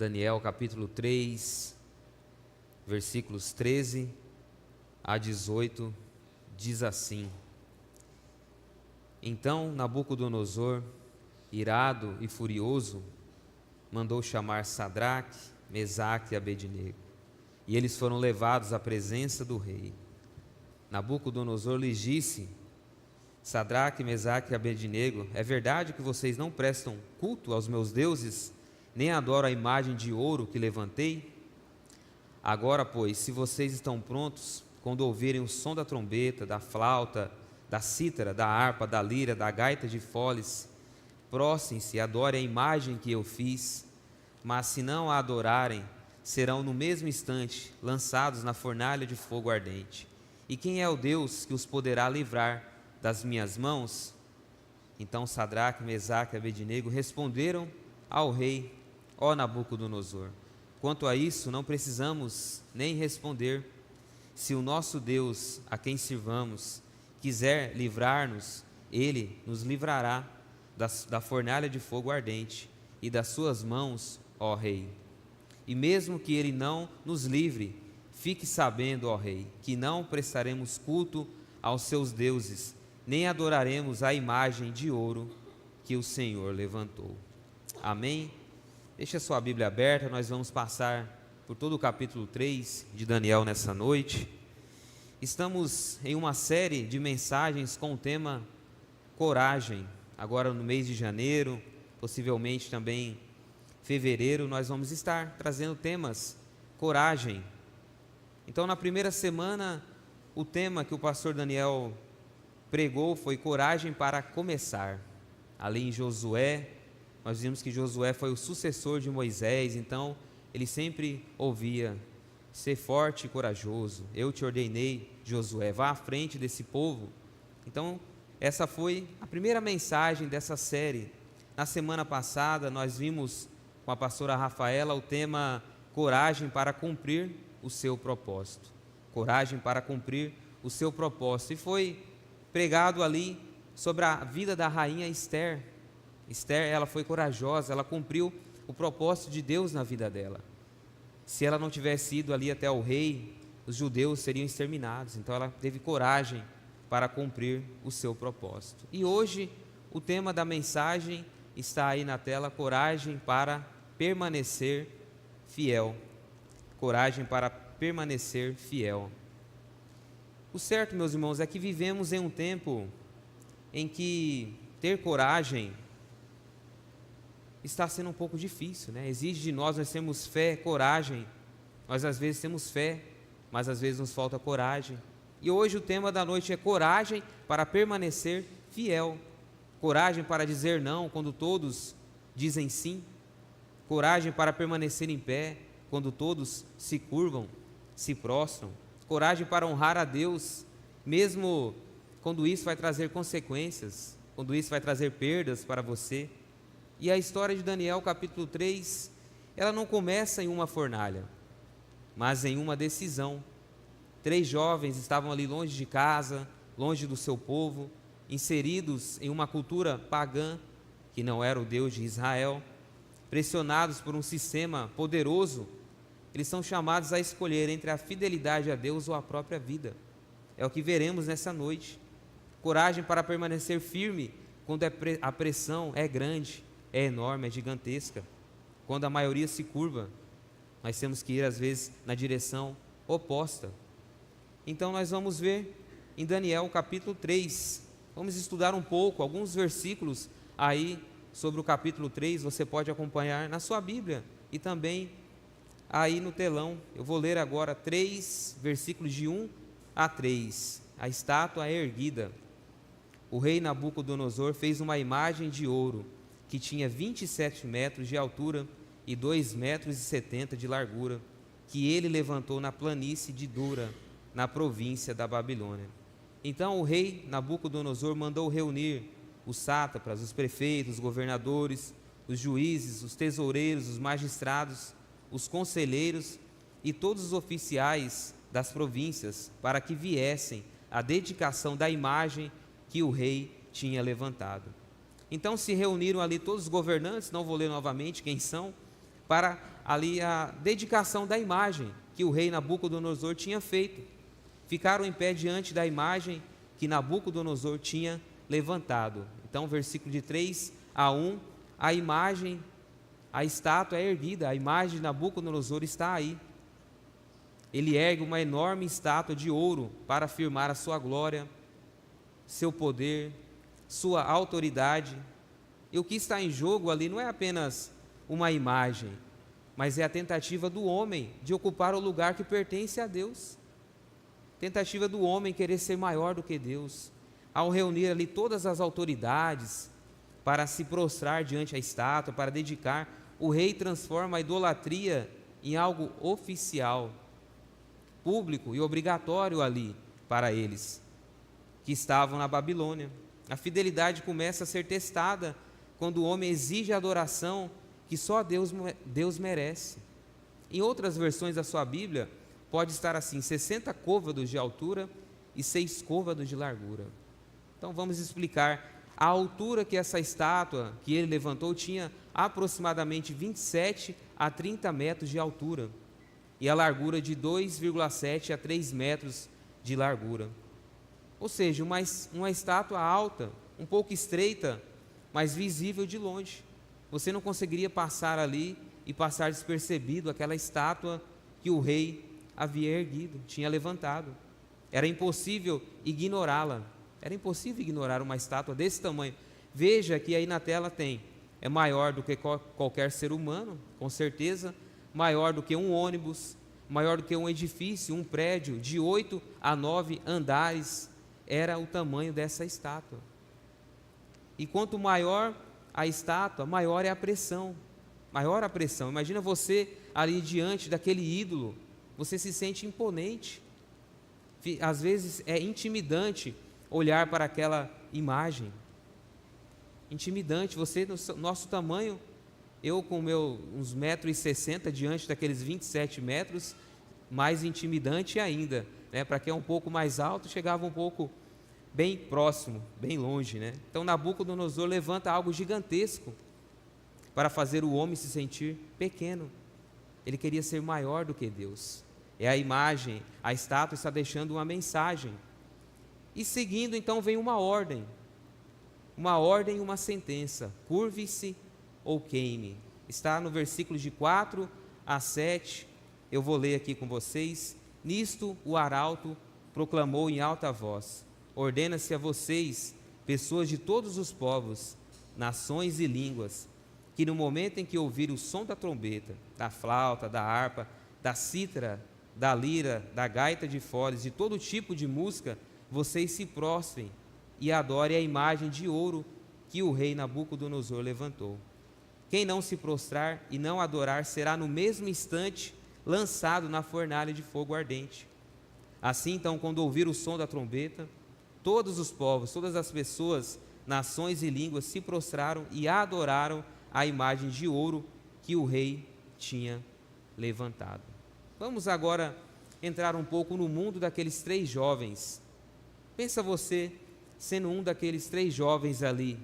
Daniel capítulo 3, versículos 13 a 18, diz assim: Então Nabucodonosor, irado e furioso, mandou chamar Sadraque, Mesaque e Abednego, e eles foram levados à presença do rei. Nabucodonosor lhes disse: Sadraque, Mesaque e Abednego, é verdade que vocês não prestam culto aos meus deuses, nem adoram a imagem de ouro que levantei? Agora, pois, se vocês estão prontos, quando ouvirem o som da trombeta, da flauta, da cítara, da harpa, da lira, da gaita de foles, prostrem-se e adorem a imagem que eu fiz. Mas se não a adorarem, serão no mesmo instante lançados na fornalha de fogo ardente. E quem é o Deus que os poderá livrar das minhas mãos? Então Sadraque, Mesaque e Abednego responderam ao rei: Ó Nabucodonosor, quanto a isso não precisamos nem responder. Se o nosso Deus, a quem sirvamos, quiser livrar-nos, ele nos livrará da fornalha de fogo ardente e das suas mãos, ó rei. E mesmo que ele não nos livre, fique sabendo, ó rei, que não prestaremos culto aos seus deuses, nem adoraremos a imagem de ouro que o Senhor levantou. Amém? Deixe a sua Bíblia aberta, nós vamos passar por todo o capítulo 3 de Daniel nessa noite. Estamos em uma série de mensagens com o tema coragem. Agora no mês de janeiro, possivelmente também fevereiro, nós vamos estar trazendo temas coragem. Então na primeira semana, o tema que o pastor Daniel pregou foi coragem para começar. Ali em Josué, nós vimos que Josué foi o sucessor de Moisés, então ele sempre ouvia: ser forte e corajoso, eu te ordenei, Josué, vá à frente desse povo. Então essa foi a primeira mensagem dessa série. Na semana passada nós vimos com a pastora Rafaela o tema coragem para cumprir o seu propósito. Coragem para cumprir o seu propósito. E foi pregado ali sobre a vida da rainha Esther. Esther, ela foi corajosa, ela cumpriu o propósito de Deus na vida dela. Se ela não tivesse ido ali até o rei, os judeus seriam exterminados. Então ela teve coragem para cumprir o seu propósito. E hoje o tema da mensagem está aí na tela: coragem para permanecer fiel. Coragem para permanecer fiel. O certo, meus irmãos, é que vivemos em um tempo em que ter coragem está sendo um pouco difícil, né? Exige de nós termos fé, coragem. Nós às vezes temos fé, mas às vezes nos falta coragem. E hoje o tema da noite é coragem para permanecer fiel. Coragem para dizer não quando todos dizem sim. Coragem para permanecer em pé quando todos se curvam, se prostram. Coragem para honrar a Deus, mesmo quando isso vai trazer consequências, quando isso vai trazer perdas para você. E a história de Daniel capítulo 3, ela não começa em uma fornalha, mas em uma decisão. 3 jovens estavam ali longe de casa, longe do seu povo, inseridos em uma cultura pagã, que não era o Deus de Israel, pressionados por um sistema poderoso. Eles são chamados a escolher entre a fidelidade a Deus ou a própria vida. É o que veremos nessa noite. Coragem para permanecer firme quando a pressão é grande, é enorme, é gigantesca. Quando a maioria se curva, nós temos que ir às vezes na direção oposta. Então nós vamos ver em Daniel capítulo 3, vamos estudar um pouco, alguns versículos aí sobre o capítulo 3, você pode acompanhar na sua Bíblia e também aí no telão. Eu vou ler agora 3 versículos de 1 a 3. A estátua é erguida. O rei Nabucodonosor fez uma imagem de ouro que tinha 27 metros de altura e 2,70 metros de largura, que ele levantou na planície de Dura, na província da Babilônia. Então o rei Nabucodonosor mandou reunir os sátrapas, os prefeitos, os governadores, os juízes, os tesoureiros, os magistrados, os conselheiros e todos os oficiais das províncias, para que viessem à dedicação da imagem que o rei tinha levantado. Então se reuniram ali todos os governantes, não vou ler novamente quem são, para ali a dedicação da imagem que o rei Nabucodonosor tinha feito. Ficaram em pé diante da imagem que Nabucodonosor tinha levantado. Então, versículo de 3 a 1, a imagem, a estátua é erguida, a imagem de Nabucodonosor está aí. Ele ergue uma enorme estátua de ouro para afirmar a sua glória, seu poder, sua autoridade. E o que está em jogo ali não é apenas uma imagem, mas é a tentativa do homem de ocupar o lugar que pertence a Deus. Tentativa do homem querer ser maior do que Deus. Ao reunir ali todas as autoridades para se prostrar diante da estátua, para dedicar, o rei transforma a idolatria em algo oficial, público e obrigatório ali para eles que estavam na Babilônia. A fidelidade começa a ser testada quando o homem exige a adoração que só Deus merece. Em outras versões da sua Bíblia, pode estar assim: 60 côvados de altura e 6 côvados de largura. Então vamos explicar. A altura que essa estátua que ele levantou tinha aproximadamente 27 a 30 metros de altura e a largura de 2,7 a 3 metros de largura. Ou seja, uma estátua alta, um pouco estreita, mas visível de longe. Você não conseguiria passar ali e passar despercebido aquela estátua que o rei havia erguido, tinha levantado. Era impossível ignorá-la. Era impossível ignorar uma estátua desse tamanho. Veja que aí na tela tem, é maior do que qualquer ser humano, com certeza, maior do que um ônibus, maior do que um edifício, um prédio de 8 a 9 andares, era o tamanho dessa estátua. E quanto maior a estátua, maior é a pressão, maior a pressão. Imagina você ali diante daquele ídolo, você se sente imponente, às vezes é intimidante olhar para aquela imagem, intimidante. Você, no nosso tamanho, eu com uns 1,60 m diante daqueles 27 metros, mais intimidante ainda, né? Para quem é um pouco mais alto, chegava um pouco bem próximo, bem longe, né? Então Nabucodonosor levanta algo gigantesco para fazer o homem se sentir pequeno. Ele queria ser maior do que Deus. É a imagem, a estátua está deixando uma mensagem. E seguindo, então, vem uma ordem e uma sentença: curve-se ou queime. Está no versículo de 4 a 7, eu vou ler aqui com vocês. Nisto o arauto proclamou em alta voz: ordena-se a vocês, pessoas de todos os povos, nações e línguas, que no momento em que ouvir o som da trombeta, da flauta, da harpa, da cítara, da lira, da gaita de foles, de todo tipo de música, vocês se prostrem e adorem a imagem de ouro que o rei Nabucodonosor levantou. Quem não se prostrar e não adorar será no mesmo instante lançado na fornalha de fogo ardente. Assim, então, quando ouvir o som da trombeta, todos os povos, todas as pessoas, nações e línguas se prostraram e adoraram a imagem de ouro que o rei tinha levantado. Vamos agora entrar um pouco no mundo daqueles 3 jovens. Pensa você sendo um daqueles 3 jovens ali.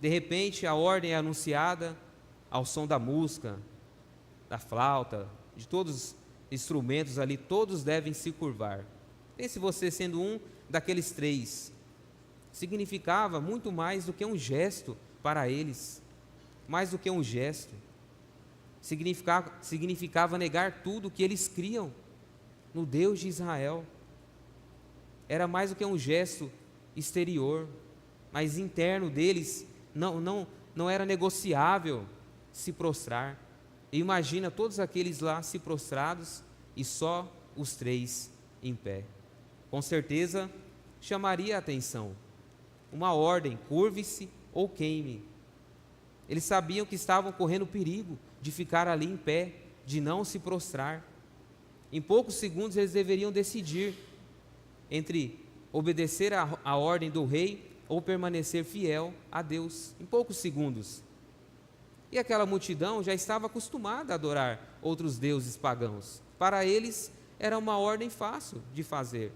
De repente a ordem é anunciada ao som da música, da flauta, de todos os instrumentos ali, todos devem se curvar. Pense você sendo um daqueles 3. Significava muito mais do que um gesto para eles, mais do que um gesto. Significava negar tudo que eles criam no Deus de Israel. Era mais do que um gesto exterior, mas interno deles não era negociável se prostrar. E imagina todos aqueles lá se prostrados e só os 3 em pé. Com certeza chamaria a atenção. Uma ordem: curve-se ou queime. Eles sabiam que estavam correndo perigo de ficar ali em pé, de não se prostrar. Em poucos segundos eles deveriam decidir entre obedecer à ordem do rei ou permanecer fiel a Deus. Em poucos segundos. E aquela multidão já estava acostumada a adorar outros deuses pagãos. Para eles era uma ordem fácil de fazer.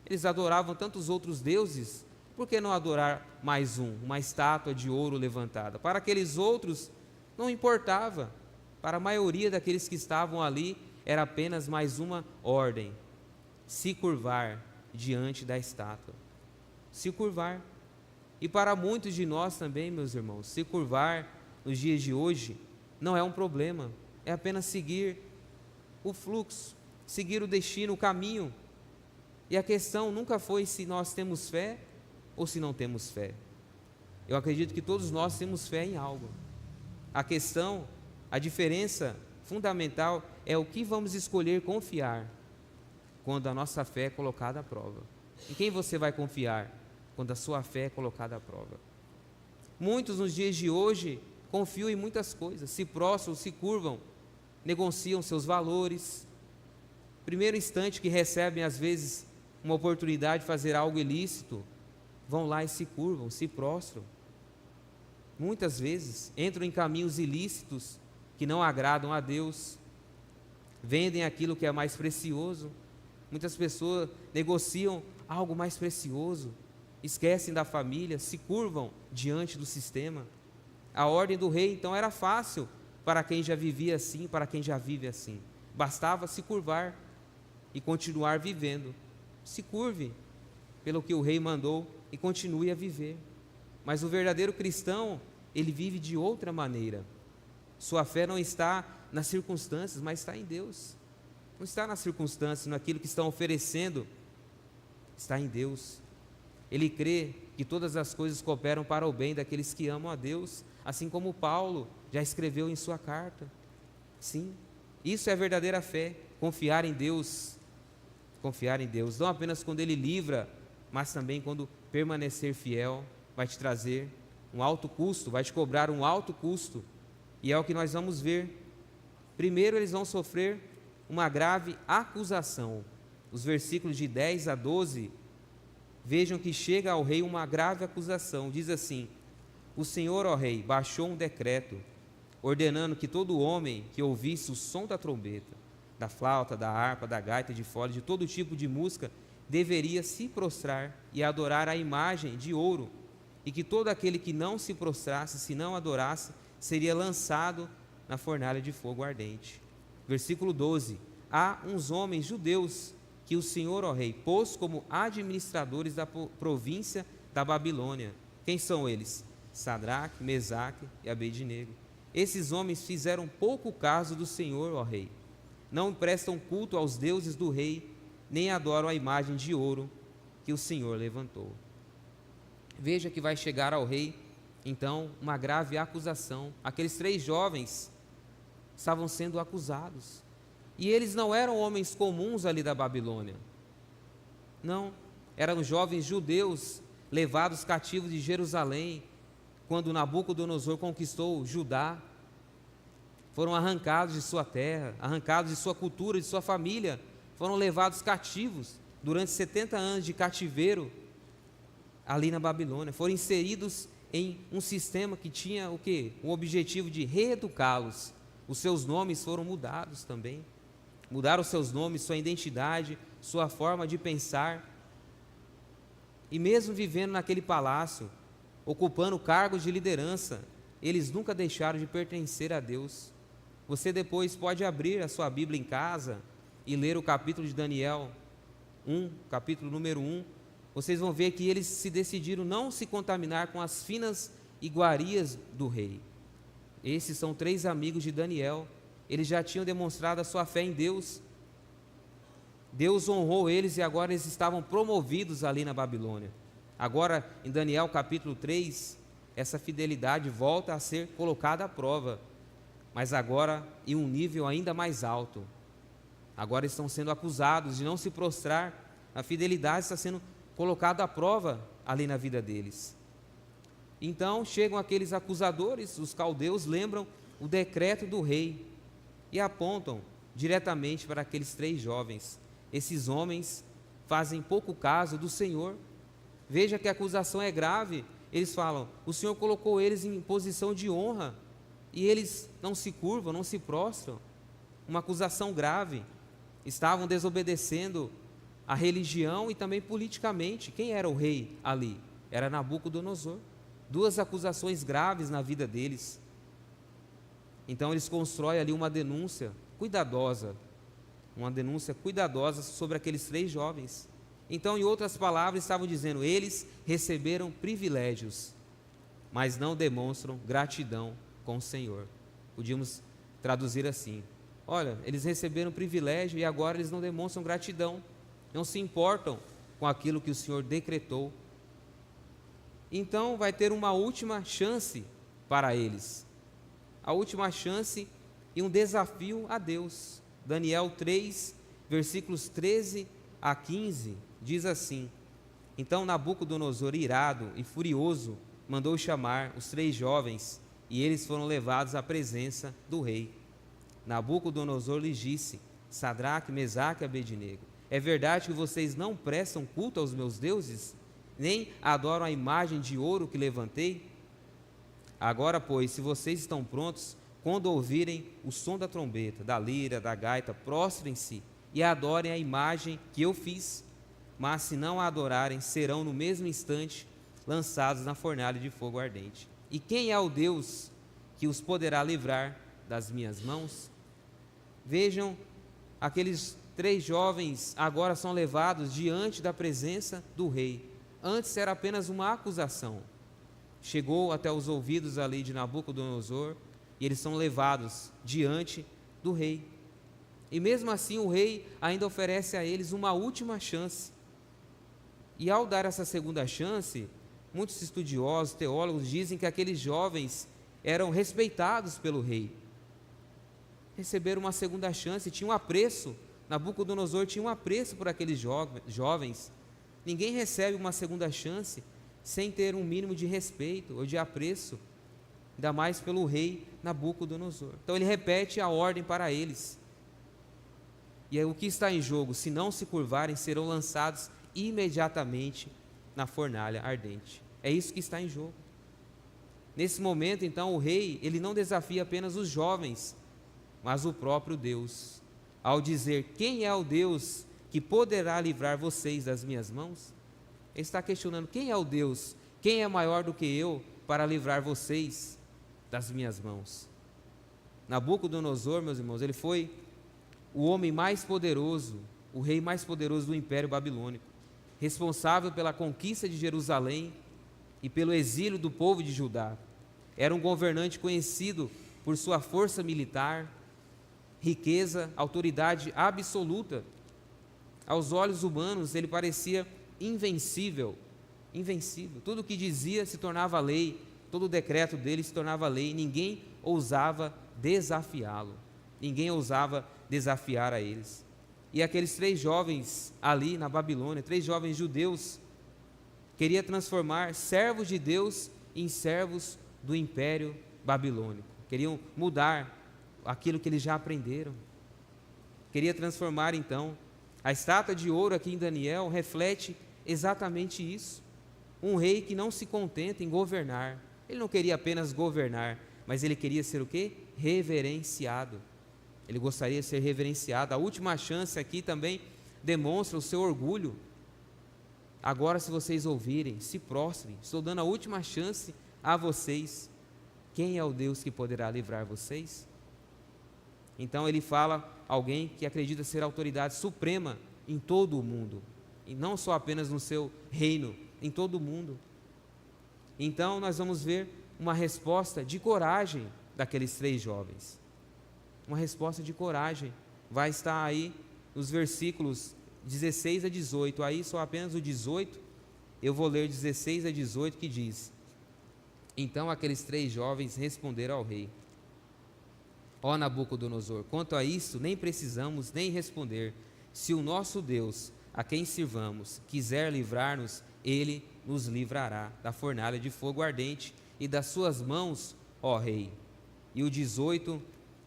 Eles adoravam tantos outros deuses, por que não adorar mais uma estátua de ouro levantada? Para aqueles outros não importava. Para a maioria daqueles que estavam ali, era apenas mais uma ordem: se curvar diante da estátua. Se curvar. E para muitos de nós também, meus irmãos, se curvar nos dias de hoje não é um problema, é apenas seguir o fluxo, seguir o destino, o caminho. E a questão nunca foi se nós temos fé ou se não temos fé. Eu acredito que todos nós temos fé em algo. A questão, a diferença fundamental é o que vamos escolher confiar quando a nossa fé é colocada à prova. Em quem você vai confiar quando a sua fé é colocada à prova? Muitos nos dias de hoje confiam em muitas coisas, se prostram, se curvam, negociam seus valores. Primeiro instante que recebem às vezes uma oportunidade de fazer algo ilícito, vão lá e se curvam, se prostram. Muitas vezes entram em caminhos ilícitos que não agradam a Deus, vendem aquilo que é mais precioso. Muitas pessoas negociam algo mais precioso, esquecem da família, se curvam diante do sistema. A ordem do rei então era fácil para quem já vivia assim, para quem já vive assim. Bastava se curvar e continuar vivendo. Se curve pelo que o rei mandou e continue a viver. Mas o verdadeiro cristão, ele vive de outra maneira. Sua fé não está nas circunstâncias, mas está em Deus. Não está nas circunstâncias, naquilo que estão oferecendo, está em Deus. Ele crê que todas as coisas cooperam para o bem daqueles que amam a Deus, assim como Paulo já escreveu em sua carta. Sim, isso é a verdadeira fé, confiar em Deus, não apenas quando Ele livra, mas também quando permanecer fiel, vai te trazer um alto custo, vai te cobrar um alto custo, e é o que nós vamos ver. Primeiro eles vão sofrer uma grave acusação. Os versículos de 10 a 12, vejam que chega ao rei uma grave acusação, diz assim: o Senhor, ó rei, baixou um decreto, ordenando que todo homem que ouvisse o som da trombeta, da flauta, da harpa, da gaita de fole, de todo tipo de música, deveria se prostrar e adorar a imagem de ouro, e que todo aquele que não se prostrasse, se não adorasse, seria lançado na fornalha de fogo ardente. Versículo 12: há uns homens judeus que o Senhor, ó rei, pôs como administradores da província da Babilônia. Quem são eles? Sadraque, Mesaque e Abednego. Esses homens fizeram pouco caso do Senhor, ó rei. Não prestam culto aos deuses do rei, nem adoram a imagem de ouro que o Senhor levantou. Veja que vai chegar ao rei, então, uma grave acusação. Aqueles 3 jovens estavam sendo acusados. E eles não eram homens comuns ali da Babilônia. Não, eram jovens judeus levados cativos de Jerusalém, quando Nabucodonosor conquistou Judá. Foram arrancados de sua terra, arrancados de sua cultura, de sua família, foram levados cativos durante 70 anos de cativeiro ali na Babilônia. Foram inseridos em um sistema que tinha o quê? O objetivo de reeducá-los. Os seus nomes foram mudados também. Mudaram seus nomes, sua identidade, sua forma de pensar. E mesmo vivendo naquele palácio, ocupando cargos de liderança, eles nunca deixaram de pertencer a Deus. Você depois pode abrir a sua Bíblia em casa e ler o capítulo de Daniel 1, capítulo número 1. Vocês vão ver que eles se decidiram não se contaminar com as finas iguarias do rei. Esses são 3 amigos de Daniel. Eles já tinham demonstrado a sua fé em Deus. Deus honrou eles e agora eles estavam promovidos ali na Babilônia. Agora, em Daniel capítulo 3, essa fidelidade volta a ser colocada à prova, mas agora em um nível ainda mais alto. Agora estão sendo acusados de não se prostrar. A fidelidade está sendo colocada à prova ali na vida deles. Então chegam aqueles acusadores, os caldeus lembram o decreto do rei e apontam diretamente para aqueles 3 jovens. Esses homens fazem pouco caso do Senhor. Veja que a acusação é grave. Eles falam: o Senhor colocou eles em posição de honra e eles não se curvam, não se prostram. Uma acusação grave. Estavam desobedecendo a religião e também politicamente. Quem era o rei ali? Era Nabucodonosor. 2 acusações graves na vida deles. Então eles constroem ali uma denúncia cuidadosa sobre aqueles 3 jovens. Então, em outras palavras, estavam dizendo: eles receberam privilégios, mas não demonstram gratidão com o Senhor. Podíamos traduzir assim: olha, eles receberam privilégio e agora eles não demonstram gratidão, não se importam com aquilo que o Senhor decretou. Então vai ter uma última chance para eles, a última chance e um desafio a Deus. Daniel 3, versículos 13 a 15, diz assim: então Nabucodonosor, irado e furioso, mandou chamar os 3 jovens, e eles foram levados à presença do rei. Nabucodonosor lhes disse: Sadraque, Mesaque e Abednego, é verdade que vocês não prestam culto aos meus deuses, nem adoram a imagem de ouro que levantei? Agora, pois, se vocês estão prontos, quando ouvirem o som da trombeta, da lira, da gaita, prostrem-se e adorem a imagem que eu fiz. Mas se não a adorarem, serão no mesmo instante lançados na fornalha de fogo ardente. E quem é o Deus que os poderá livrar das minhas mãos? Vejam, aqueles 3 jovens agora são levados diante da presença do rei. Antes era apenas uma acusação. Chegou até os ouvidos ali de Nabucodonosor e eles são levados diante do rei. E mesmo assim o rei ainda oferece a eles uma última chance. E ao dar essa segunda chance, muitos estudiosos, teólogos dizem que aqueles jovens eram respeitados pelo rei. Receberam uma segunda chance, tinham um apreço. Nabucodonosor tinha um apreço por aqueles jovens. Ninguém recebe uma segunda chance sem ter um mínimo de respeito ou de apreço, ainda mais pelo rei Nabucodonosor. Então ele repete a ordem para eles. E aí, o que está em jogo? Se não se curvarem, serão lançados imediatamente na fornalha ardente. É isso que está em jogo. Nesse momento, então, o rei, ele não desafia apenas os jovens, mas o próprio Deus, ao dizer: quem é o Deus que poderá livrar vocês das minhas mãos? Ele está questionando: quem é o Deus? Quem é maior do que eu para livrar vocês das minhas mãos? Nabucodonosor, meus irmãos, ele foi o homem mais poderoso, o rei mais poderoso do Império Babilônico, responsável pela conquista de Jerusalém e pelo exílio do povo de Judá. Era um governante conhecido por sua força militar, riqueza, autoridade absoluta. Aos olhos humanos, ele parecia invencível. Tudo o que dizia se tornava lei, todo o decreto dele se tornava lei, ninguém ousava desafiá-lo, ninguém ousava desafiar a eles. E aqueles 3 jovens ali na Babilônia, 3 jovens judeus, queria transformar servos de Deus em servos do Império Babilônico. Queriam mudar aquilo que eles já aprenderam. Queria transformar, então, a estátua de ouro aqui em Daniel reflete exatamente isso. Um rei que não se contenta em governar. Ele não queria apenas governar, mas ele queria ser o quê? Reverenciado. Ele gostaria de ser reverenciado. A última chance aqui também demonstra o seu orgulho. Agora, se vocês ouvirem, se prostrem. Estou dando a última chance a vocês. Quem é o Deus que poderá livrar vocês? Então ele fala alguém que acredita ser a autoridade suprema em todo o mundo, e não só apenas no seu reino, em todo o mundo. Então nós vamos ver uma resposta de coragem daqueles 3 jovens. Uma resposta de coragem. Vai estar aí nos versículos 16 a 18. Aí só apenas o 18, eu vou ler 16 a 18, que diz: então aqueles 3 jovens responderam ao rei: ó Nabucodonosor, quanto a isso nem precisamos nem responder. Se o nosso Deus, a quem sirvamos, quiser livrar-nos, ele nos livrará da fornalha de fogo ardente e das suas mãos, ó rei. E o 18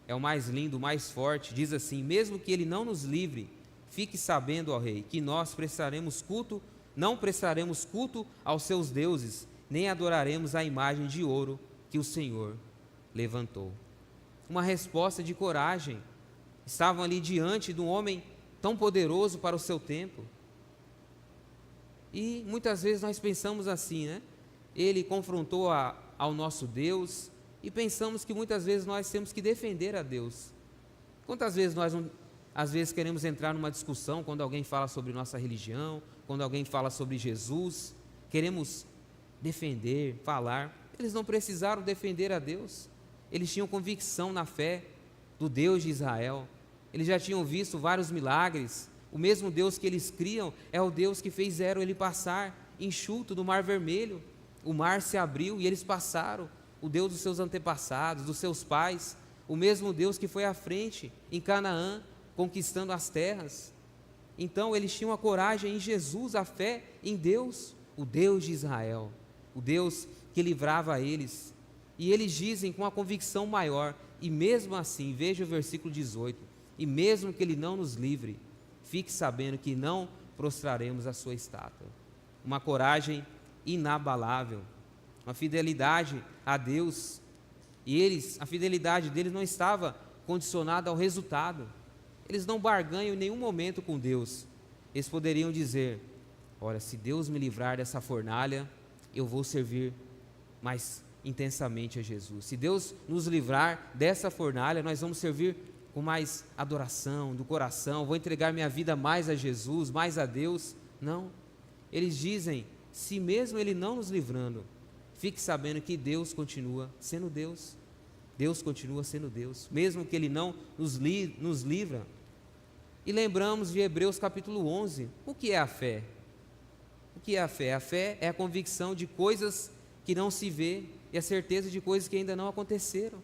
é o mais lindo, o mais forte, diz assim: mesmo que ele não nos livre, fique sabendo, ó rei, que nós não prestaremos culto aos seus deuses, nem adoraremos a imagem de ouro que o Senhor levantou. Uma resposta de coragem. Estavam ali diante de um homem tão poderoso para o seu tempo. E muitas vezes nós pensamos assim, né? Ele confrontou ao nosso Deus e pensamos que muitas vezes nós temos que defender a Deus. Quantas vezes nós, às vezes, queremos entrar numa discussão quando alguém fala sobre nossa religião, quando alguém fala sobre Jesus, queremos defender, falar. Eles não precisaram defender a Deus, eles tinham convicção na fé do Deus de Israel, eles já tinham visto vários milagres. O mesmo Deus que eles criam é o Deus que fez ele passar enxuto do Mar Vermelho. O mar se abriu e eles passaram. O Deus dos seus antepassados, dos seus pais, o mesmo Deus que foi à frente em Canaã, conquistando as terras. Então eles tinham a coragem em Jesus, a fé em Deus, o Deus de Israel, o Deus que livrava eles. E eles dizem com a convicção maior, e mesmo assim, veja o versículo 18, e mesmo que Ele não nos livre, fique sabendo que não prostraremos a sua estátua. Uma coragem inabalável, uma fidelidade a Deus. E a fidelidade deles não estava condicionada ao resultado. Eles não barganham em nenhum momento com Deus. Eles poderiam dizer: olha, se Deus me livrar dessa fornalha, eu vou servir mais intensamente a Jesus. Se Deus nos livrar dessa fornalha, nós vamos servir com mais adoração do coração, vou entregar minha vida mais a Jesus, mais a Deus. Não, eles dizem: se mesmo Ele não nos livrando, fique sabendo que Deus continua sendo Deus. Deus continua sendo Deus, mesmo que Ele não nos livra. E lembramos de Hebreus capítulo 11, o que é a fé? O que é a fé? A fé é a convicção de coisas que não se vê e a certeza de coisas que ainda não aconteceram.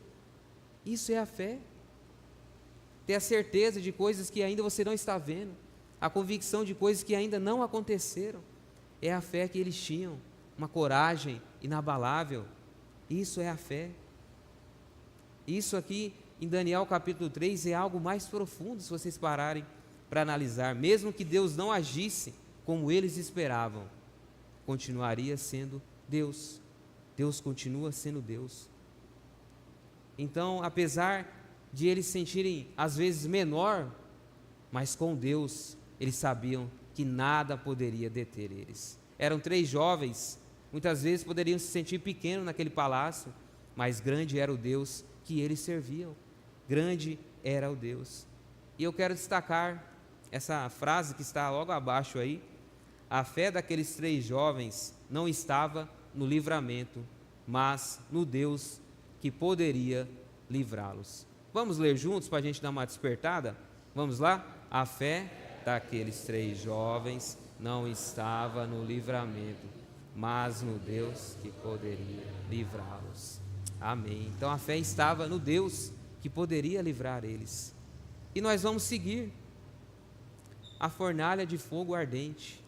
Isso é a fé. Ter a certeza de coisas que ainda você não está vendo, a convicção de coisas que ainda não aconteceram, é a fé que eles tinham, uma coragem inabalável. Isso é a fé. Isso aqui em Daniel capítulo 3 é algo mais profundo, se vocês pararem para analisar. Mesmo que Deus não agisse como eles esperavam, continuaria sendo Deus. Deus continua sendo Deus. Então, apesar de eles sentirem às vezes menor, mas com Deus eles sabiam que nada poderia deter eles. Eram 3 jovens, muitas vezes poderiam se sentir pequenos naquele palácio, mas grande era o Deus que eles serviam, grande era o Deus. E eu quero destacar essa frase que está logo abaixo aí: a fé daqueles 3 jovens não estava no livramento, mas no Deus que poderia livrá-los. Vamos ler juntos para a gente dar uma despertada? Vamos lá? A fé daqueles 3 jovens não estava no livramento, mas no Deus que poderia livrá-los. Amém. Então a fé estava no Deus que poderia livrar eles. E nós vamos seguir a fornalha de fogo ardente.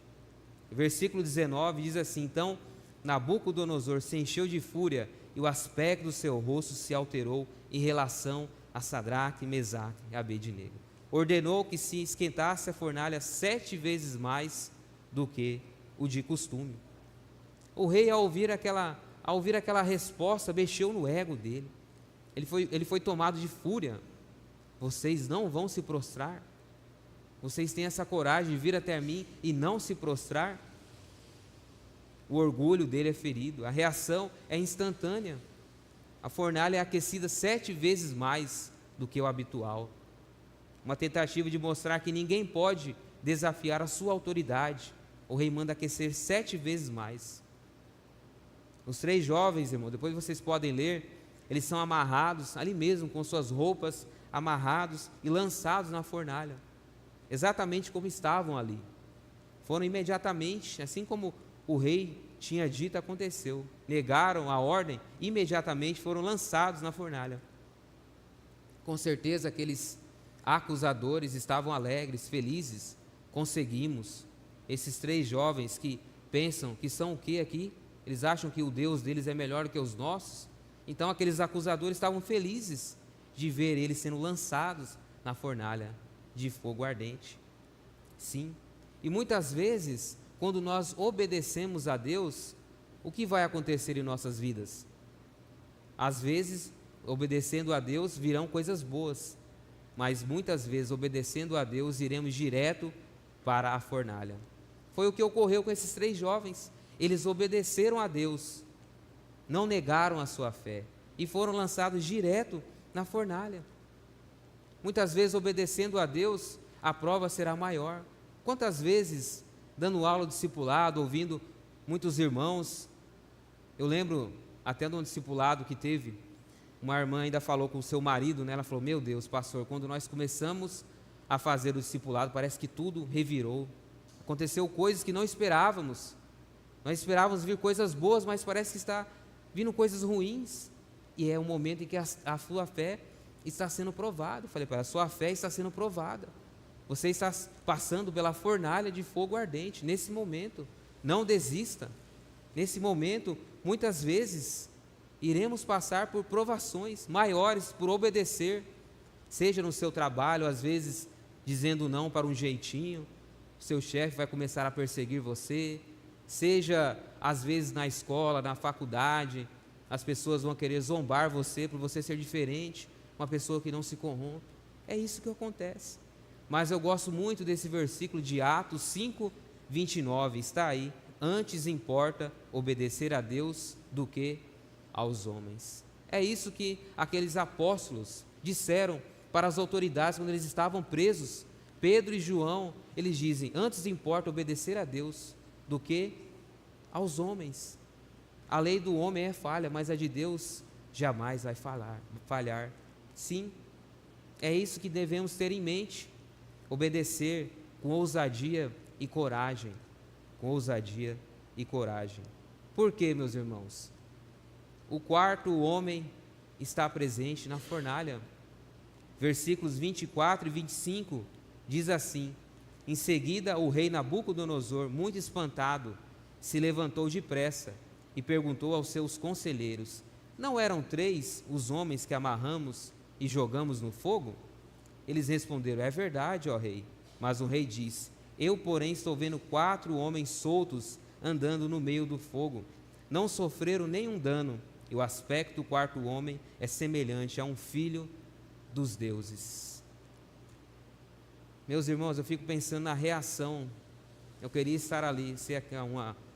Versículo 19 diz assim: então Nabucodonosor se encheu de fúria e o aspecto do seu rosto se alterou em relação a Sadraque, Mesaque e Abednego. Ordenou que se esquentasse a fornalha 7 vezes mais do que o de costume. O rei, ao ouvir aquela resposta, mexeu no ego dele. Ele foi tomado de fúria. Vocês não vão se prostrar? Vocês têm essa coragem de vir até mim e não se prostrar? O orgulho dele é ferido, a reação é instantânea. A fornalha é aquecida 7 vezes mais do que o habitual. Uma tentativa de mostrar que ninguém pode desafiar a sua autoridade. O rei manda aquecer 7 vezes mais. Os 3 jovens, irmão, depois vocês podem ler, eles são amarrados ali mesmo, com suas roupas, amarrados e lançados na fornalha, exatamente como estavam ali. Foram imediatamente, assim como o rei tinha dito, aconteceu. Negaram a ordem, imediatamente foram lançados na fornalha. Com certeza aqueles acusadores estavam alegres, felizes. Conseguimos. Esses 3 jovens que pensam que são o que aqui? Eles acham que o Deus deles é melhor que os nossos. Então aqueles acusadores estavam felizes de ver eles sendo lançados na fornalha de fogo ardente. Sim, e muitas vezes, quando nós obedecemos a Deus, o que vai acontecer em nossas vidas? Às vezes, obedecendo a Deus, virão coisas boas, mas muitas vezes, obedecendo a Deus, iremos direto para a fornalha. Foi o que ocorreu com esses 3 jovens. Eles obedeceram a Deus, não negaram a sua fé, e foram lançados direto na fornalha. Muitas vezes, obedecendo a Deus, a prova será maior. Quantas vezes, dando aula de discipulado, ouvindo muitos irmãos, eu lembro até de um discipulado que teve, uma irmã ainda falou com o seu marido, né? Ela falou: meu Deus, pastor, quando nós começamos a fazer o discipulado, parece que tudo revirou, aconteceu coisas que não esperávamos, nós esperávamos vir coisas boas, mas parece que está vindo coisas ruins, e é o momento em que a sua fé está sendo provada. Eu falei para ela: a sua fé está sendo provada, você está passando pela fornalha de fogo ardente, nesse momento, não desista, nesse momento, muitas vezes, iremos passar por provações maiores por obedecer, seja no seu trabalho, às vezes dizendo não para um jeitinho, seu chefe vai começar a perseguir você, seja às vezes na escola, na faculdade, as pessoas vão querer zombar você por você ser diferente, uma pessoa que não se corrompe. É isso que acontece. Mas eu gosto muito desse versículo de Atos 5:29, está aí: antes importa obedecer a Deus do que aos homens. É isso que aqueles apóstolos disseram para as autoridades quando eles estavam presos. Pedro e João, eles dizem: antes importa obedecer a Deus do que aos homens. A lei do homem é falha, mas a de Deus jamais vai falhar. Sim, é isso que devemos ter em mente, obedecer com ousadia e coragem, com ousadia e coragem. Por quê, meus irmãos? O quarto homem está presente na fornalha. Versículos 24 e 25 diz assim: em seguida o rei Nabucodonosor, muito espantado, se levantou depressa e perguntou aos seus conselheiros: não eram 3 os homens que amarramos e jogamos no fogo? Eles responderam: é verdade, ó rei. Mas o rei disse: eu, porém, estou vendo 4 homens soltos andando no meio do fogo. Não sofreram nenhum dano, e o aspecto do quarto homem é semelhante a um filho dos deuses. Meus irmãos, eu fico pensando na reação. Eu queria estar ali, ser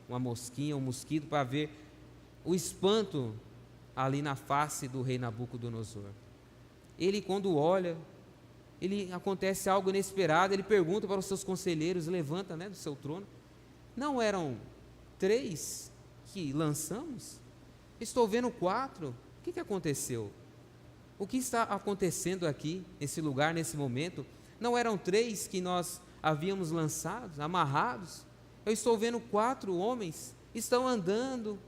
uma mosquinha, um mosquito, para ver o espanto ali na face do rei Nabucodonosor. Ele, quando olha, acontece algo inesperado, ele pergunta para os seus conselheiros, levanta, né, do seu trono: não eram 3 que lançamos? Estou vendo 4, o que aconteceu? O que está acontecendo aqui, nesse lugar, nesse momento? Não eram 3 que nós havíamos lançado, amarrados? Eu estou vendo 4 homens, estão andando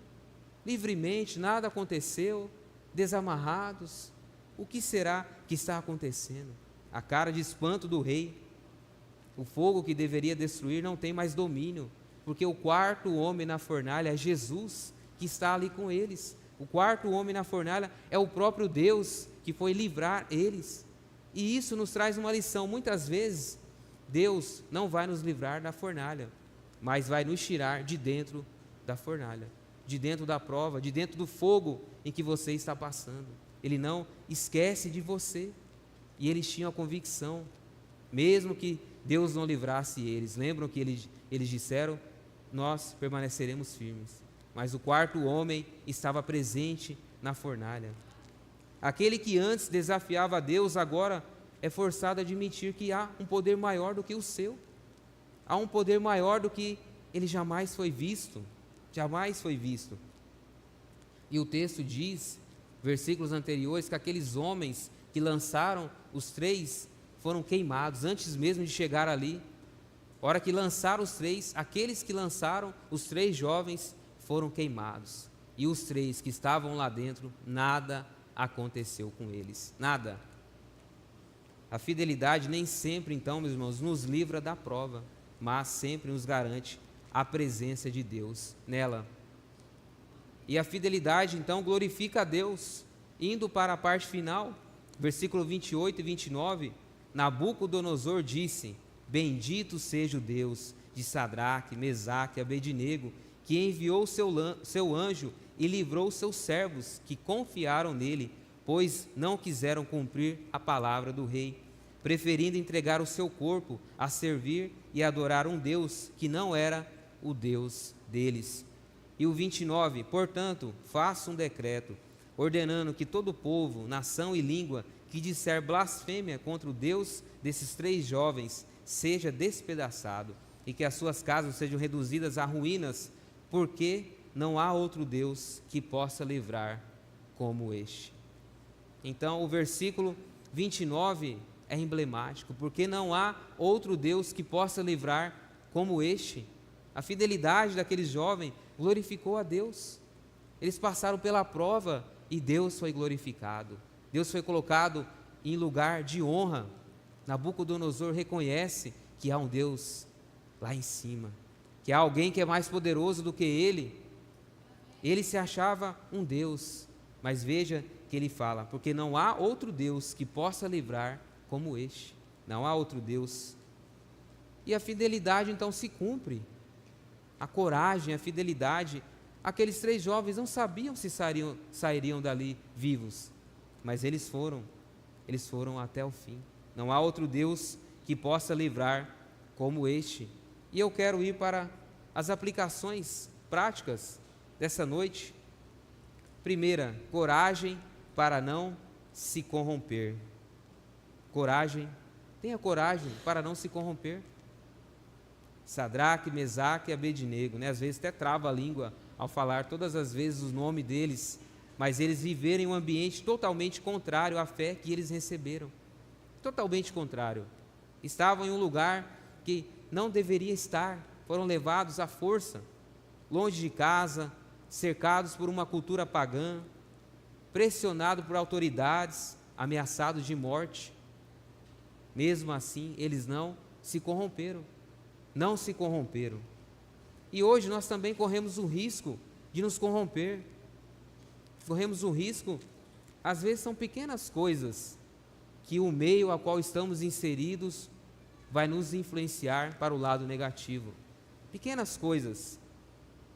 livremente, nada aconteceu, desamarrados. O que será que está acontecendo? A cara de espanto do rei. O fogo que deveria destruir não tem mais domínio, porque o quarto homem na fornalha é Jesus, que está ali com eles. O quarto homem na fornalha é o próprio Deus, que foi livrar eles. E isso nos traz uma lição. Muitas vezes Deus não vai nos livrar da fornalha, mas vai nos tirar de dentro da fornalha, de dentro da prova, de dentro do fogo em que você está passando. Ele não esquece de você. E eles tinham a convicção, mesmo que Deus não livrasse eles. Lembram que eles disseram: nós permaneceremos firmes. Mas o quarto homem estava presente na fornalha. Aquele que antes desafiava a Deus, agora é forçado a admitir que há um poder maior do que o seu. Há um poder maior do que ele jamais foi visto. Jamais foi visto. E o texto diz, versículos anteriores, que aqueles homens que lançaram os 3 foram queimados antes mesmo de chegar ali. A hora que lançaram os 3, aqueles que lançaram os 3 jovens foram queimados. E os 3 que estavam lá dentro, nada aconteceu com eles. Nada. A fidelidade nem sempre, então, meus irmãos, nos livra da prova, mas sempre nos garante a presença de Deus nela. E a fidelidade, então, glorifica a Deus. Indo para a parte final, versículo 28 e 29, Nabucodonosor disse: bendito seja o Deus de Sadraque, Mesaque e Abednego, que enviou seu anjo e livrou seus servos que confiaram nele, pois não quiseram cumprir a palavra do rei, preferindo entregar o seu corpo a servir e adorar um Deus que não era o Deus deles. E o 29, portanto, faço um decreto: ordenando que todo povo, nação e língua que disser blasfêmia contra o Deus desses 3 jovens seja despedaçado, e que as suas casas sejam reduzidas a ruínas, porque não há outro Deus que possa livrar como este. Então, o versículo 29 é emblemático, porque não há outro Deus que possa livrar como este. A fidelidade daqueles jovens glorificou a Deus. Eles passaram pela prova e Deus foi glorificado. Deus foi colocado em lugar de honra. Nabucodonosor reconhece que há um Deus lá em cima, que há alguém que é mais poderoso do que ele. Ele se achava um Deus, mas veja que ele fala, porque não há outro Deus que possa livrar como este. Não há outro Deus. E a fidelidade então se cumpre. A coragem, a fidelidade. Aqueles 3 jovens não sabiam se sairiam dali vivos, mas eles foram até o fim. Não há outro Deus que possa livrar como este. E eu quero ir para as aplicações práticas dessa noite. Primeira, coragem para não se corromper. Coragem, tenha coragem para não se corromper. Sadraque, Mesaque e Abednego, às vezes até trava a língua ao falar todas as vezes o nome deles, mas eles viveram em um ambiente totalmente contrário à fé que eles receberam. Totalmente contrário. Estavam em um lugar que não deveria estar, foram levados à força, longe de casa, cercados por uma cultura pagã, pressionados por autoridades, ameaçados de morte. Mesmo assim, eles não se corromperam. Não se corromperam. E hoje nós também corremos o risco de nos corromper. Corremos o risco, às vezes são pequenas coisas, que o meio ao qual estamos inseridos vai nos influenciar para o lado negativo. Pequenas coisas,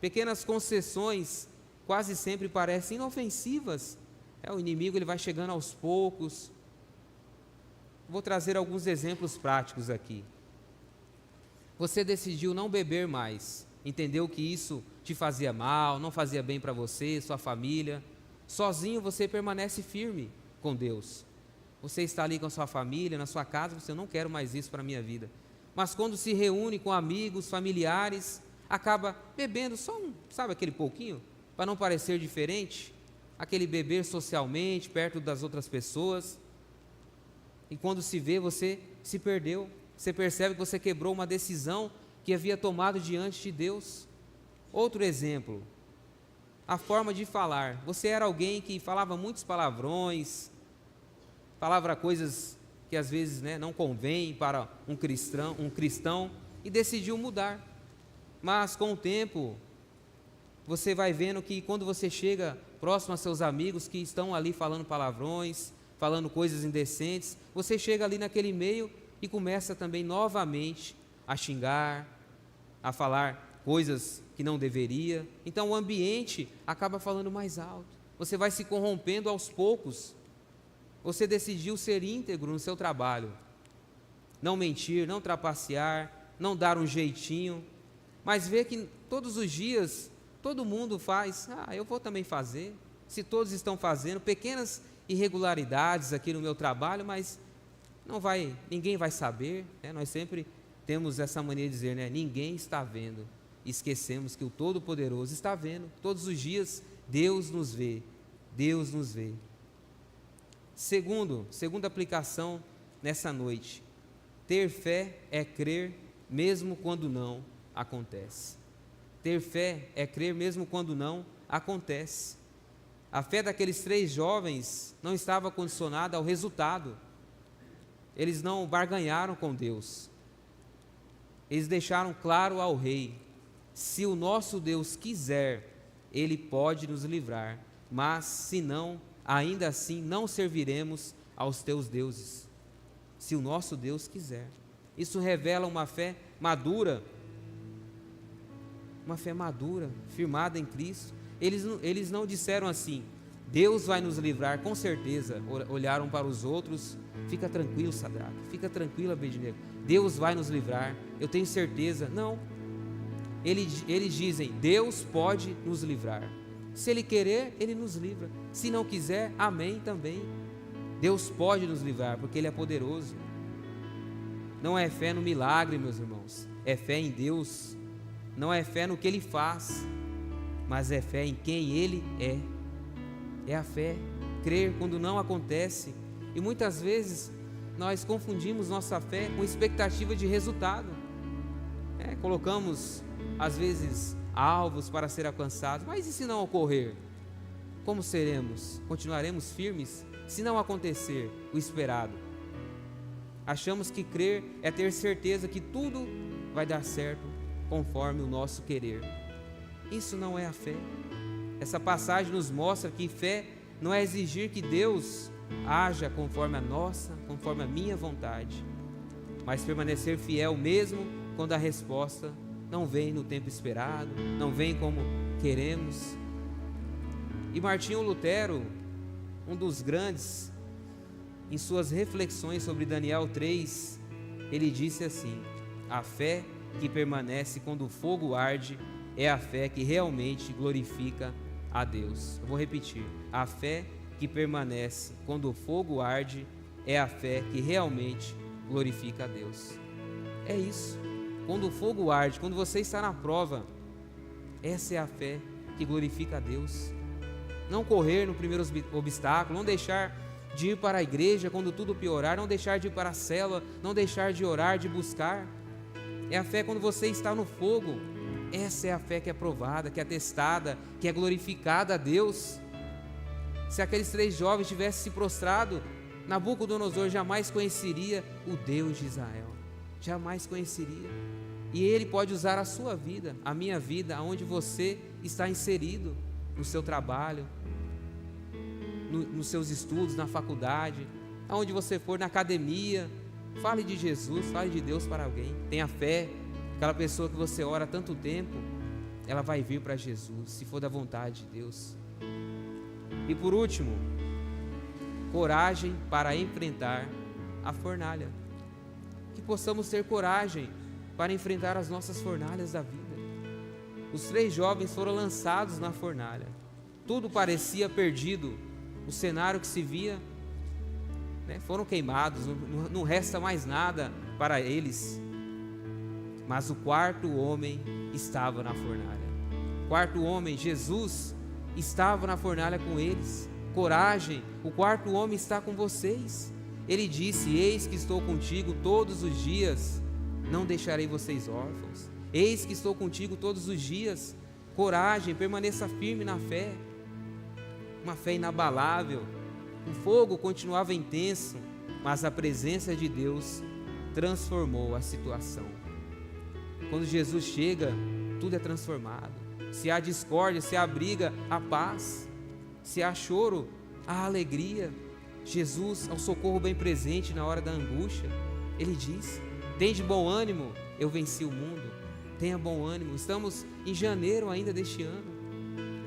pequenas concessões, quase sempre parecem inofensivas. O inimigo ele vai chegando aos poucos. Vou trazer alguns exemplos práticos aqui. Você decidiu não beber mais, entendeu que isso te fazia mal, não fazia bem para você, sua família. Sozinho você permanece firme com Deus. Você está ali com a sua família, na sua casa, você não quer mais isso para a minha vida. Mas quando se reúne com amigos, familiares, acaba bebendo só sabe aquele pouquinho, para não parecer diferente, aquele beber socialmente, perto das outras pessoas. E quando se vê, você se perdeu. Você percebe que você quebrou uma decisão que havia tomado diante de Deus. Outro exemplo, a forma de falar. Você era alguém que falava muitos palavrões, falava coisas que às vezes não convém para um cristão e decidiu mudar. Mas com o tempo, você vai vendo que quando você chega próximo a seus amigos que estão ali falando palavrões, falando coisas indecentes, você chega ali naquele meio e começa também novamente a xingar, a falar coisas que não deveria. Então o ambiente acaba falando mais alto. Você vai se corrompendo aos poucos. Você decidiu ser íntegro no seu trabalho. Não mentir, não trapacear, não dar um jeitinho. Mas vê que todos os dias todo mundo faz. Eu vou também fazer. Se todos estão fazendo, pequenas irregularidades aqui no meu trabalho, mas ninguém vai saber. Nós sempre temos essa mania de dizer, ninguém está vendo. Esquecemos que o Todo-Poderoso está vendo. Todos os dias Deus nos vê. Deus nos vê. Segunda aplicação nessa noite. Ter fé é crer mesmo quando não acontece. Ter fé é crer mesmo quando não acontece. A fé daqueles 3 jovens não estava condicionada ao resultado. Eles não barganharam com Deus. Eles deixaram claro ao rei: se o nosso Deus quiser, Ele pode nos livrar, mas se não, ainda assim não serviremos aos teus deuses. Se o nosso Deus quiser. Isso revela uma fé madura, firmada em Cristo. Eles não disseram assim: Deus vai nos livrar, com certeza. Olharam para os outros: fica tranquilo, Sadraque, fica tranquilo, Abednego, Deus vai nos livrar, eu tenho certeza. Não, eles dizem: Deus pode nos livrar. Se Ele querer, Ele nos livra. Se não quiser, amém também. Deus pode nos livrar, porque Ele é poderoso. Não é fé no milagre, meus irmãos, é fé em Deus. Não é fé no que Ele faz, mas é fé em quem Ele é. É a fé, crer quando não acontece. E muitas vezes nós confundimos nossa fé com expectativa de resultado. Colocamos, às vezes, alvos para ser alcançados, mas e se não ocorrer? Como seremos? Continuaremos firmes se não acontecer o esperado? Achamos que crer é ter certeza que tudo vai dar certo conforme o nosso querer. Isso não é a fé. Essa passagem nos mostra que fé não é exigir que Deus haja conforme a nossa, conforme a minha vontade, mas permanecer fiel mesmo quando a resposta não vem no tempo esperado, não vem como queremos. E Martinho Lutero, um dos grandes, em suas reflexões sobre Daniel 3, ele disse assim: a fé que permanece quando o fogo arde é a fé que realmente glorifica a Deus. Eu vou repetir: a fé que permanece quando o fogo arde é a fé que realmente glorifica a Deus. É isso. Quando o fogo arde, quando você está na prova, essa é a fé que glorifica a Deus. Não correr no primeiro obstáculo, não deixar de ir para a igreja quando tudo piorar, não deixar de ir para a célula, não deixar de orar, de buscar. É a fé quando você está no fogo. Essa é a fé que é provada, que é testada, que é glorificada a Deus. Se aqueles 3 jovens tivessem se prostrado, Nabucodonosor jamais conheceria o Deus de Israel. Jamais conheceria. E Ele pode usar a sua vida, a minha vida, aonde você está inserido, no seu trabalho, nos seus estudos, na faculdade, aonde você for, na academia. Fale de Jesus, fale de Deus para alguém. Tenha fé. Aquela pessoa que você ora há tanto tempo, ela vai vir para Jesus, se for da vontade de Deus. E por último, coragem para enfrentar a fornalha. Que possamos ter coragem para enfrentar as nossas fornalhas da vida. Os 3 jovens foram lançados na fornalha. Tudo parecia perdido. O cenário que se via, foram queimados, não resta mais nada para eles. Mas o 4º homem estava na fornalha. O 4º homem, Jesus, estava na fornalha com eles. Coragem, o 4º homem está com vocês. Ele disse: eis que estou contigo todos os dias, não deixarei vocês órfãos. Eis que estou contigo todos os dias. Coragem, permaneça firme na fé. Uma fé inabalável. O fogo continuava intenso, mas a presença de Deus transformou a situação. Quando Jesus chega, tudo é transformado. Se há discórdia, se há briga, há paz. Se há choro, há alegria. Jesus é o socorro bem presente na hora da angústia. Ele diz: tende bom ânimo, eu venci o mundo. Tenha bom ânimo. Estamos em janeiro ainda deste ano.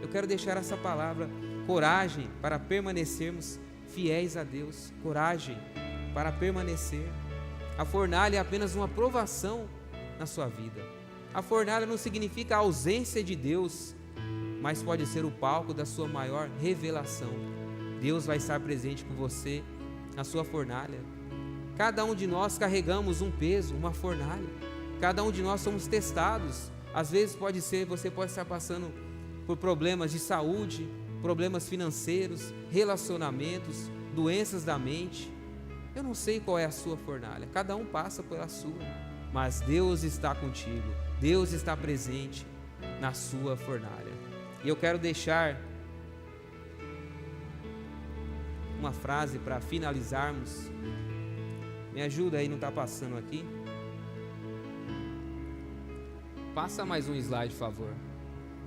Eu quero deixar essa palavra: coragem para permanecermos fiéis a Deus. Coragem para permanecer. A fornalha é apenas uma provação na sua vida. A fornalha não significa a ausência de Deus, mas pode ser o palco da sua maior revelação. Deus vai estar presente com você na sua fornalha. Cada um de nós carregamos um peso, uma fornalha. Cada um de nós somos testados. Às vezes você pode estar passando por problemas de saúde, problemas financeiros, relacionamentos, doenças da mente. Eu não sei qual é a sua fornalha. Cada um passa pela sua. Mas Deus está contigo, Deus está presente na sua fornalha. E eu quero deixar uma frase para finalizarmos. Me ajuda aí, não está passando aqui? Passa mais um slide, por favor.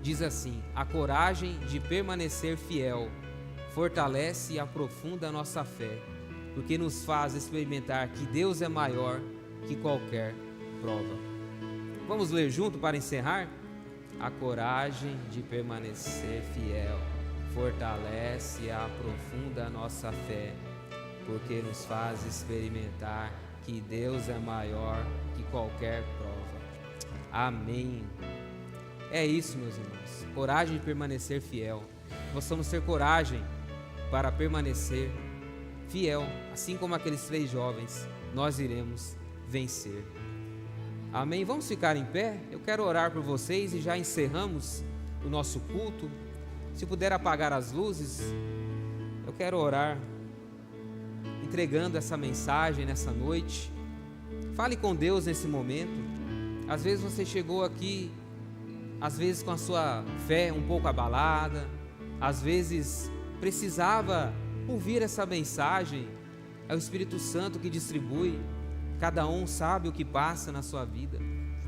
Diz assim: a coragem de permanecer fiel fortalece e aprofunda a nossa fé, porque nos faz experimentar que Deus é maior que qualquer prova. Vamos ler junto para encerrar? A coragem de permanecer fiel fortalece e aprofunda a nossa fé, porque nos faz experimentar que Deus é maior que qualquer prova. Amém. É isso, meus irmãos, coragem de permanecer fiel. Possamos ter coragem para permanecer fiel, assim como aqueles 3 jovens, nós iremos vencer. Amém? Vamos ficar em pé? Eu quero orar por vocês e já encerramos o nosso culto. Se puder apagar as luzes, eu quero orar, entregando essa mensagem nessa noite. Fale com Deus nesse momento. Às vezes você chegou aqui, às vezes com a sua fé um pouco abalada, às vezes precisava ouvir essa mensagem. É o Espírito Santo que distribui. Cada um sabe o que passa na sua vida.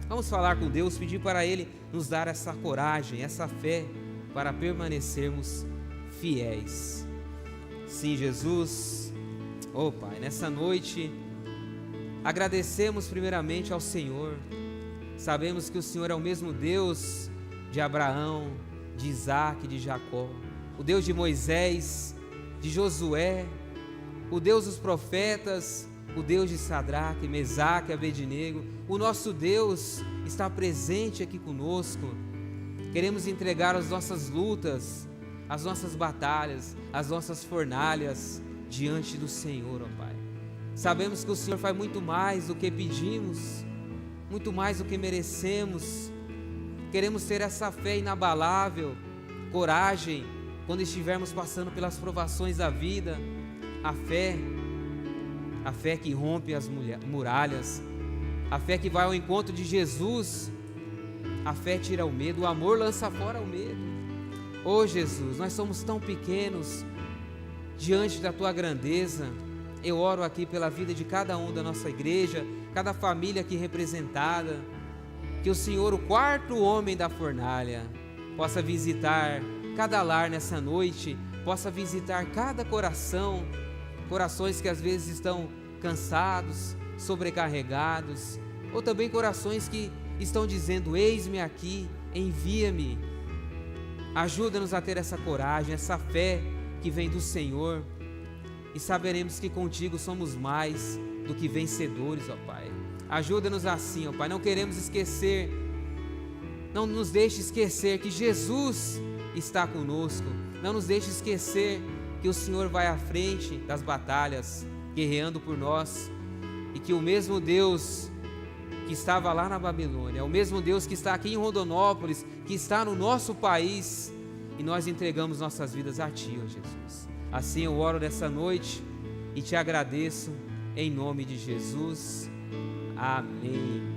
Vamos falar com Deus, pedir para Ele nos dar essa coragem, essa fé para permanecermos fiéis. Sim, Jesus. Oh Pai, nessa noite agradecemos primeiramente ao Senhor. Sabemos que o Senhor é o mesmo Deus de Abraão, de Isaac, de Jacó, o Deus de Moisés, de Josué, o Deus dos profetas, o Deus de Sadraque, Mesaque e Abednego. O nosso Deus está presente aqui conosco. Queremos entregar as nossas lutas, as nossas batalhas, as nossas fornalhas diante do Senhor, ó Pai. Sabemos que o Senhor faz muito mais do que pedimos, muito mais do que merecemos. Queremos ter essa fé inabalável, coragem, quando estivermos passando pelas provações da vida. A fé que rompe as muralhas, a fé que vai ao encontro de Jesus. A fé tira o medo, o amor lança fora o medo. Oh Jesus, nós somos tão pequenos diante da Tua grandeza. Eu oro aqui pela vida de cada um da nossa igreja, cada família aqui representada, que o Senhor, o 4º homem da fornalha, possa visitar cada lar nessa noite, possa visitar cada coração, corações que às vezes estão cansados, sobrecarregados, ou também corações que estão dizendo: eis-me aqui, envia-me. Ajuda-nos a ter essa coragem, essa fé que vem do Senhor, e saberemos que contigo somos mais do que vencedores, ó Pai. Ajuda-nos assim, ó Pai. Não queremos esquecer, não nos deixe esquecer que Jesus está conosco. Não nos deixe esquecer que o Senhor vai à frente das batalhas, guerreando por nós, e que o mesmo Deus que estava lá na Babilônia é o mesmo Deus que está aqui em Rondonópolis, que está no nosso país, e nós entregamos nossas vidas a Ti, ó Jesus. Assim eu oro nessa noite e Te agradeço em nome de Jesus. Amém.